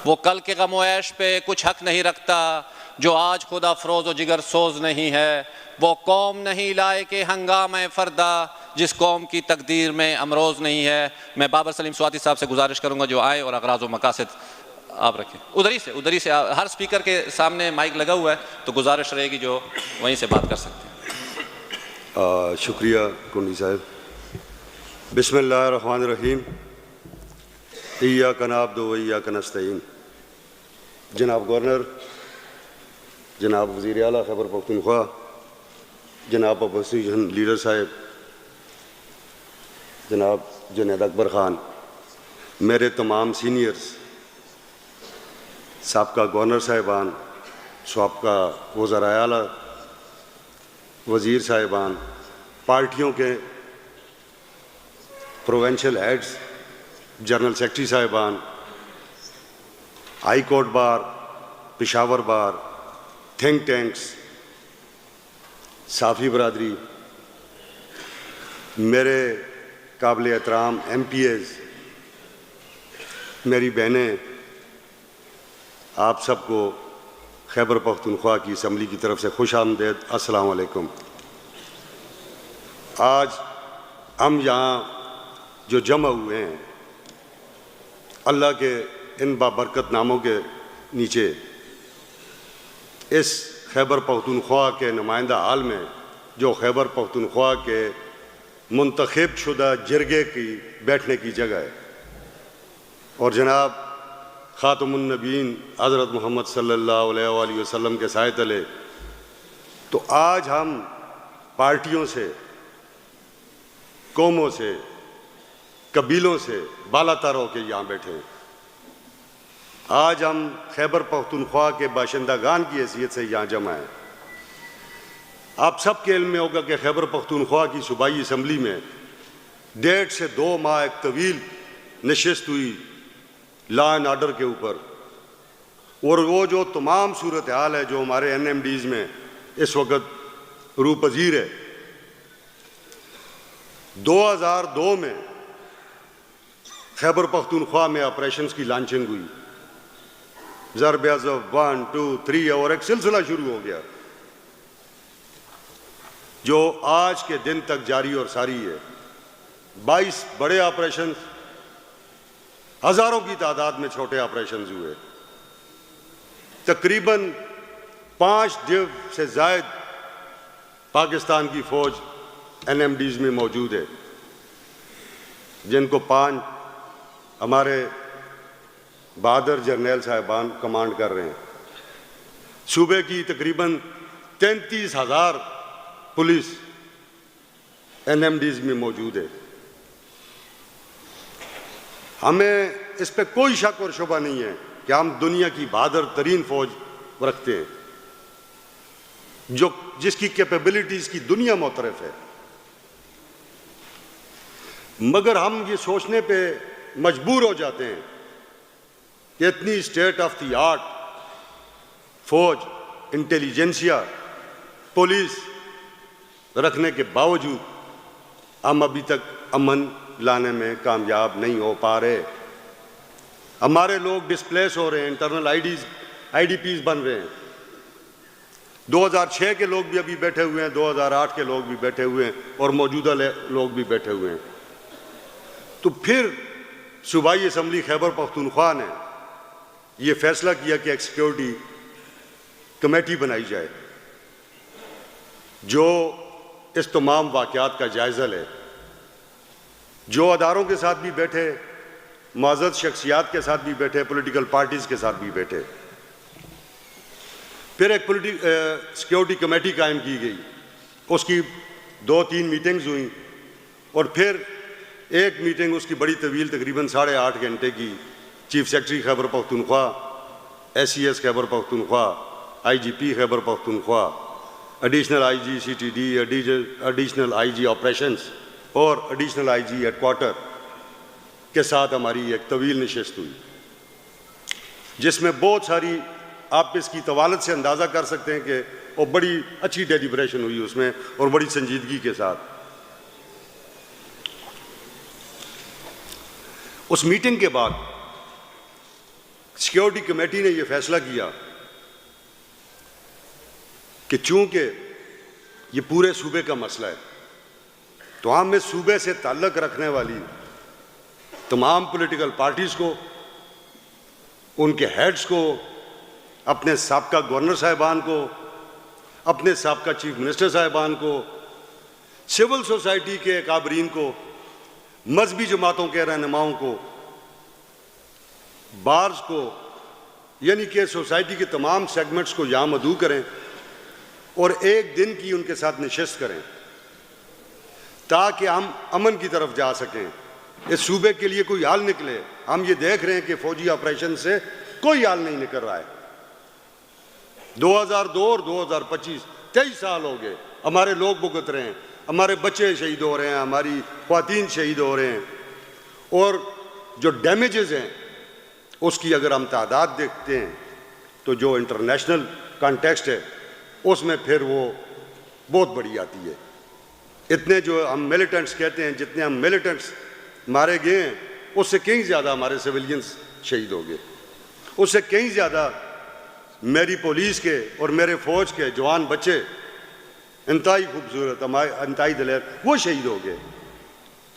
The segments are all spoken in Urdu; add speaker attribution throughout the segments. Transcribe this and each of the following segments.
Speaker 1: وہ کل کے غم و عیش پہ کچھ حق نہیں رکھتا جو آج خود افروز و جگر سوز نہیں ہے، وہ قوم نہیں لائے کہ ہنگامہ فردا جس قوم کی تقدیر میں امروز نہیں ہے۔ میں بابر سلیم سواتی صاحب سے گزارش کروں گا جو آئے اور اغراض و مقاصد آپ رکھیں، ادھر ہی سے ہر سپیکر کے سامنے مائک لگا ہوا ہے تو گزارش رہے گی جو وہیں سے بات کر سکتے ہیں۔
Speaker 2: شکریہ کنڈی صاحب۔ بسم اللہ الرحمن الرحیم۔ ایاک نعبد و ایاک نستعین۔ جناب گورنر، جناب وزیر اعلیٰ خیبر پختونخوا، جناب اپوزیشن لیڈر صاحب، جناب جنید اکبر خان، میرے تمام سینئرز، سابقہ گورنر صاحبان، سابقہ وزرائے اعلیٰ، وزیر صاحبان، پارٹیوں کے پروونشل ہیڈز، جنرل سیکرٹری صاحبان، ہائی کورٹ بار، پشاور بار، تھنک ٹینکس، صحافی برادری، میرے قابل احترام ایم پی ایز، میری بہنیں، آپ سب کو خیبر پختونخوا کی اسمبلی کی طرف سے خوش آمدید، السلام علیکم۔ آج ہم یہاں جو جمع ہوئے ہیں اللہ کے ان بابرکت ناموں کے نیچے، اس خیبر پختونخوا کے نمائندہ حال میں جو خیبر پختونخوا کے منتخب شدہ جرگے کی بیٹھنے کی جگہ ہے، اور جناب خاتم النبیین حضرت محمد صلی اللہ علیہ وآلہ وسلم کے سائے تلے، تو آج ہم پارٹیوں سے، قوموں سے، قبیلوں سے بالا تر ہو کے یہاں بیٹھے ہیں۔ آج ہم خیبر پختونخوا کے باشندگان کی حیثیت سے یہاں جمع ہیں۔ آپ سب کے علم میں ہوگا کہ خیبر پختونخوا کی صوبائی اسمبلی میں 1.5 سے 2 ماہ ایک طویل نشست ہوئی لا اینڈ آرڈر کے اوپر، اور وہ جو تمام صورتحال ہے جو ہمارے این ایم ڈیز میں اس وقت روح پذیر ہے، 2002 میں خیبر پختونخوا میں آپریشنز کی لانچنگ ہوئی، ضرب عضب 1 2 3 اور ایک سلسلہ شروع ہو گیا جو آج کے دن تک جاری اور ساری ہے۔ 22 بڑے آپریشنز، ہزاروں کی تعداد میں چھوٹے آپریشنز ہوئے، تقریباً 5 ڈیو سے زائد پاکستان کی فوج این ایم ڈیز میں موجود ہے، جن کو 5 ہمارے بہادر جرنیل صاحبان کمانڈ کر رہے ہیں۔ صوبے کی تقریباً 33,000 پولیس این ایم ڈیز میں موجود ہے۔ ہمیں اس پہ کوئی شک اور شبہ نہیں ہے کہ ہم دنیا کی بہادر ترین فوج رکھتے ہیں، جس کی کیپیبلٹیز کی دنیا معترف ہے، مگر ہم یہ سوچنے پہ مجبور ہو جاتے ہیں کہ اتنی اسٹیٹ آف دی آرٹ فوج، انٹیلیجنسیا، پولیس رکھنے کے باوجود ہم ابھی تک امن لانے میں کامیاب نہیں ہو پا رہے۔ ہمارے لوگ ڈسپلیس ہو رہے ہیں، انٹرنل آئی ڈی پیز بن رہے ہیں۔ 2006 کے لوگ بھی ابھی بیٹھے ہوئے ہیں، 2008 کے لوگ بھی بیٹھے ہوئے ہیں، اور موجودہ لوگ بھی بیٹھے ہوئے ہیں۔ تو پھر صوبائی اسمبلی خیبر پختونخوا نے یہ فیصلہ کیا کہ ایک سیکیورٹی کمیٹی بنائی جائے جو اس تمام واقعات کا جائزہ لے، جو اداروں کے ساتھ بھی بیٹھے، معزز شخصیات کے ساتھ بھی بیٹھے، پولیٹیکل پارٹیز کے ساتھ بھی بیٹھے۔ پھر ایک سیکیورٹی کمیٹی قائم کی گئی، اس کی 2-3 میٹنگز ہوئیں، اور پھر ایک میٹنگ اس کی بڑی طویل تقریباً 8.5 گھنٹے کی chief secretary Khyber Pakhtunkhwa, S C S Khyber Pakhtunkhwa, I G P Khyber Pakhtunkhwa, additional I G C T D, additional I G operations اور additional I G headquarter کے ساتھ ہماری ایک طویل نشست ہوئی، جس میں بہت ساری، آپ اس کی طوالت سے اندازہ کر سکتے ہیں کہ وہ بڑی اچھی ڈیلیبریشن ہوئی اس میں، اور بڑی سنجیدگی کے ساتھ۔ اس میٹنگ کے بعد سیکیورٹی کمیٹی نے یہ فیصلہ کیا کہ چونکہ یہ پورے صوبے کا مسئلہ ہے تو ہم اس صوبے سے تعلق رکھنے والی تمام پولیٹیکل پارٹیز کو، ان کے ہیڈز کو، اپنے سابقہ گورنر صاحبان کو، اپنے سابقہ چیف منسٹر صاحبان کو، سول سوسائٹی کے اکابرین کو، مذہبی جماعتوں کے رہنماؤں کو، بارز کو، یعنی کہ سوسائٹی کے تمام سیگمنٹس کو یہاں مدعو کریں اور ایک دن کی ان کے ساتھ نشست کریں تاکہ ہم امن کی طرف جا سکیں، اس صوبے کے لیے کوئی حل نکلے۔ ہم یہ دیکھ رہے ہیں کہ فوجی آپریشن سے کوئی حل نہیں نکل رہا ہے۔ 2002 اور 2025 23 سال ہو گئے، ہمارے لوگ بھگت رہے ہیں، ہمارے بچے شہید ہو رہے ہیں، ہماری خواتین شہید ہو رہے ہیں، اور جو ڈیمیجز ہیں اس کی اگر ہم تعداد دیکھتے ہیں تو جو انٹرنیشنل کانٹیکسٹ ہے اس میں پھر وہ بہت بڑی آتی ہے۔ اتنے جو ہم ملیٹنٹس کہتے ہیں، جتنے ہم ملیٹنٹس مارے گئے ہیں اس سے کہیں زیادہ ہمارے سویلینز شہید ہو گئے، اس سے کہیں زیادہ میری پولیس کے اور میرے فوج کے جوان بچے انتہائی خوبصورت، انتہائی دلیر، وہ شہید ہو گئے۔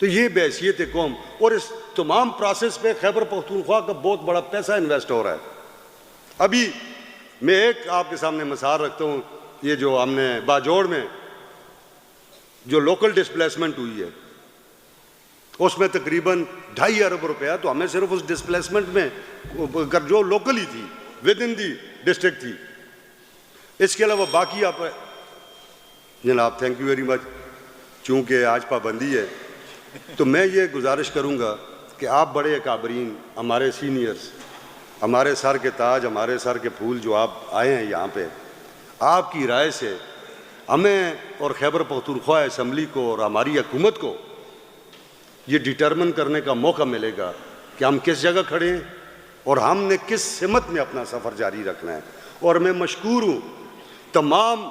Speaker 2: تو یہ بحیثیت قوم، اور اس تمام پروسیس پہ خیبر پختونخوا کا بہت بڑا پیسہ انویسٹ ہو رہا ہے۔ ابھی میں ایک آپ کے سامنے مثال رکھتا ہوں، یہ جو ہم نے باجوڑ میں جو لوکل ڈسپلیسمنٹ ہوئی ہے اس میں تقریباً 2.5 ارب روپیہ تو ہمیں صرف اس ڈسپلیسمنٹ میں جو لوکل ہی تھی، ود ان دی ڈسٹرکٹ تھی۔ اس کے علاوہ باقی آپ جناب تھینک یو ویری مچ، چونکہ آج پابندی ہے تو میں یہ گزارش کروں گا کہ آپ بڑے اکابرین، ہمارے سینئرز، ہمارے سر کے تاج، ہمارے سر کے پھول جو آپ آئے ہیں یہاں پہ، آپ کی رائے سے ہمیں اور خیبر پختونخوا اسمبلی کو اور ہماری حکومت کو یہ ڈٹرمن کرنے کا موقع ملے گا کہ ہم کس جگہ کھڑے ہیں اور ہم نے کس سمت میں اپنا سفر جاری رکھنا ہے۔ اور میں مشکور ہوں تمام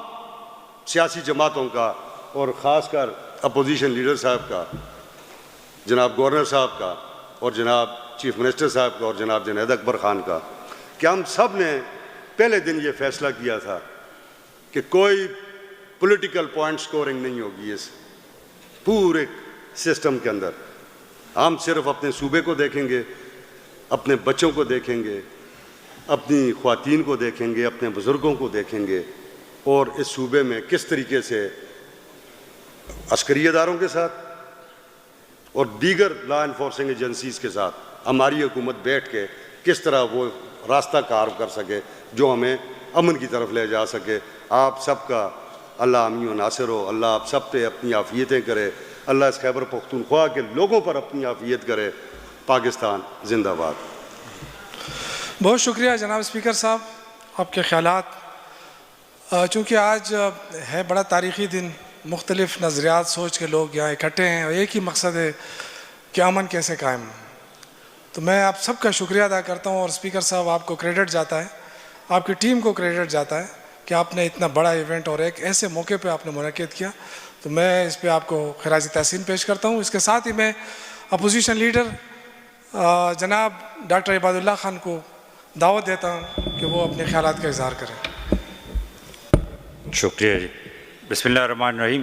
Speaker 2: سیاسی جماعتوں کا اور خاص کر اپوزیشن لیڈر صاحب کا، جناب گورنر صاحب کا اور جناب چیف منسٹر صاحب کا اور جناب جنید اکبر خان کا، کہ ہم سب نے پہلے دن یہ فیصلہ کیا تھا کہ کوئی پولیٹیکل پوائنٹ سکورنگ نہیں ہوگی اس پورے سسٹم کے اندر۔ ہم صرف اپنے صوبے کو دیکھیں گے، اپنے بچوں کو دیکھیں گے، اپنی خواتین کو دیکھیں گے، اپنے بزرگوں کو دیکھیں گے، اور اس صوبے میں کس طریقے سے عسکری اداروں کے ساتھ اور دیگر لا انفورسنگ ایجنسیز کے ساتھ ہماری حکومت بیٹھ کے کس طرح وہ راستہ کار کر سکے جو ہمیں امن کی طرف لے جا سکے۔ آپ سب کا اللہ حامی و ناصر ہو، اللہ آپ سب پہ اپنی عافیتیں کرے، اللہ اس خیبر پختونخوا کے لوگوں پر اپنی عافیت کرے۔ پاکستان زندہ باد۔
Speaker 3: بہت شکریہ جناب اسپیکر صاحب، آپ کے خیالات۔ چونکہ آج ہے بڑا تاریخی دن، مختلف نظریات سوچ کے لوگ یہاں اکٹھے ہیں اور ایک ہی مقصد ہے کہ امن کیسے قائم۔ تو میں آپ سب کا شکریہ ادا کرتا ہوں، اور اسپیکر صاحب آپ کو کریڈٹ جاتا ہے، آپ کی ٹیم کو کریڈٹ جاتا ہے کہ آپ نے اتنا بڑا ایونٹ اور ایک ایسے موقع پہ آپ نے منعقد کیا۔ تو میں اس پہ آپ کو خراج تحسین پیش کرتا ہوں۔ اس کے ساتھ ہی میں اپوزیشن لیڈر جناب ڈاکٹر عباد اللہ خان کو دعوت دیتا ہوں کہ وہ اپنے خیالات کا اظہار کریں۔
Speaker 4: شکریہ جی۔ بسم اللہ الرحمن الرحیم۔